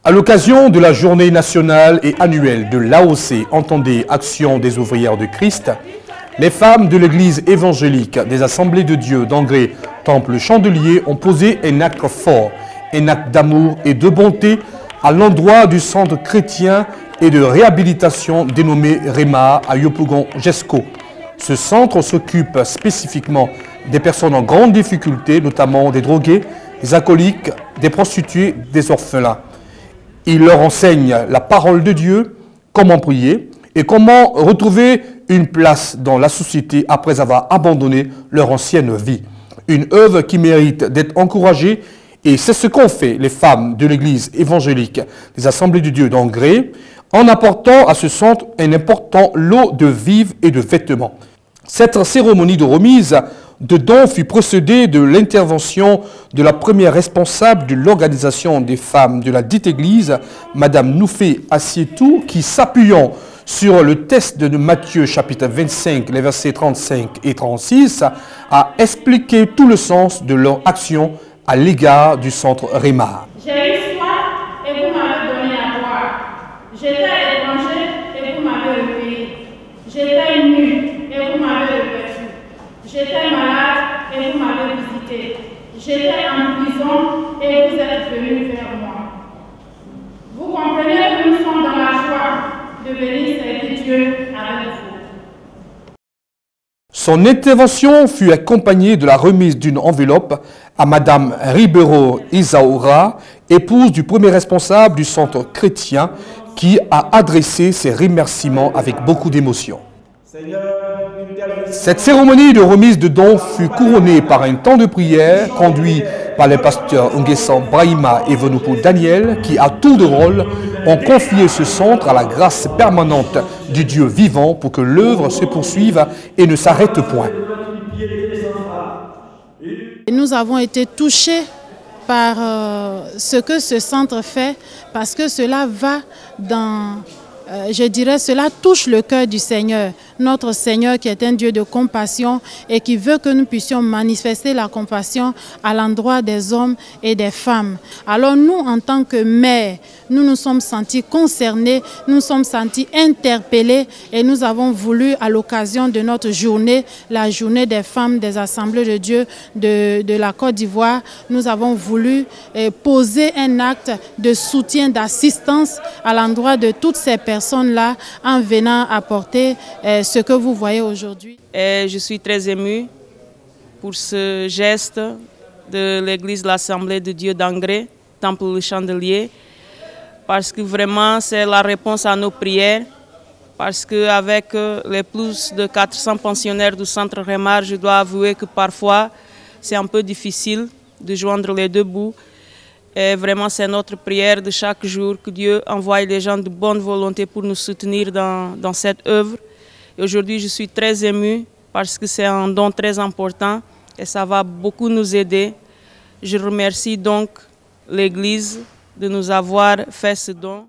À l'occasion de la journée nationale et annuelle de l'AOC, entendez Action des ouvrières de Christ, les femmes de l'église évangélique des Assemblées de Dieu d'Angré, Temple Chandelier ont posé un acte fort, un acte d'amour et de bonté à l'endroit du centre chrétien et de réhabilitation dénommé REMA à Yopougon-Jesco. Ce centre s'occupe spécifiquement des personnes en grande difficulté, notamment des drogués, des alcooliques, des prostituées, des orphelins. Il leur enseigne la parole de Dieu, comment prier et comment retrouver une place dans la société après avoir abandonné leur ancienne vie. Une œuvre qui mérite d'être encouragée et c'est ce qu'ont fait les femmes de l'église évangélique des Assemblées de Dieu d'Angré en apportant à ce centre un important lot de vivres et de vêtements. Cette cérémonie de remise de dons fut précédée de l'intervention de la première responsable de l'organisation des femmes de la dite église, Madame Noufé Assietou, qui s'appuyant sur le texte de Matthieu chapitre 25, les versets 35 et 36, a expliqué tout le sens de leur action à l'égard du centre REMA. J'ai eu soif et vous m'avez donné à boire. J'étais étranger et vous m'avez recueilli. J'étais nu et vous m'avez revêtu. J'étais malade et vous m'avez visité. J'étais en prison et vous êtes venus vers moi. Vous comprenez que nous sommes dans la joie de venir servir Dieu avec vous. Son intervention fut accompagnée de la remise d'une enveloppe à Madame Ribeiro Isaoura, épouse du premier responsable du centre chrétien, qui a adressé ses remerciements avec beaucoup d'émotion. Cette cérémonie de remise de dons fut couronnée par un temps de prière conduit par les pasteurs Nguessan Brahima et Venoupo Daniel, qui à tour de rôle ont confié ce centre à la grâce permanente du Dieu vivant pour que l'œuvre se poursuive et ne s'arrête point. Nous avons été touchés par ce que ce centre fait, parce que cela va dans... je dirais, cela touche le cœur du Seigneur, notre Seigneur qui est un Dieu de compassion et qui veut que nous puissions manifester la compassion à l'endroit des hommes et des femmes. Alors nous, en tant que mères, nous nous sommes sentis concernés, nous nous sommes sentis interpellés et nous avons voulu, à l'occasion de notre journée, la journée des femmes des Assemblées de Dieu de la Côte d'Ivoire, nous avons voulu poser un acte de soutien, d'assistance à l'endroit de toutes ces personnes-là en venant apporter ce que vous voyez aujourd'hui. Je suis très émue pour ce geste de l'église de l'Assemblée de Dieu d'Angré, Temple Chandelier, parce que vraiment c'est la réponse à nos prières, parce qu'avec les plus de 400 pensionnaires du centre REMA, je dois avouer que parfois c'est un peu difficile de joindre les deux bouts. Et vraiment, c'est notre prière de chaque jour que Dieu envoie les gens de bonne volonté pour nous soutenir dans cette œuvre. Et aujourd'hui, je suis très émue parce que c'est un don très important et ça va beaucoup nous aider. Je remercie donc l'Église de nous avoir fait ce don.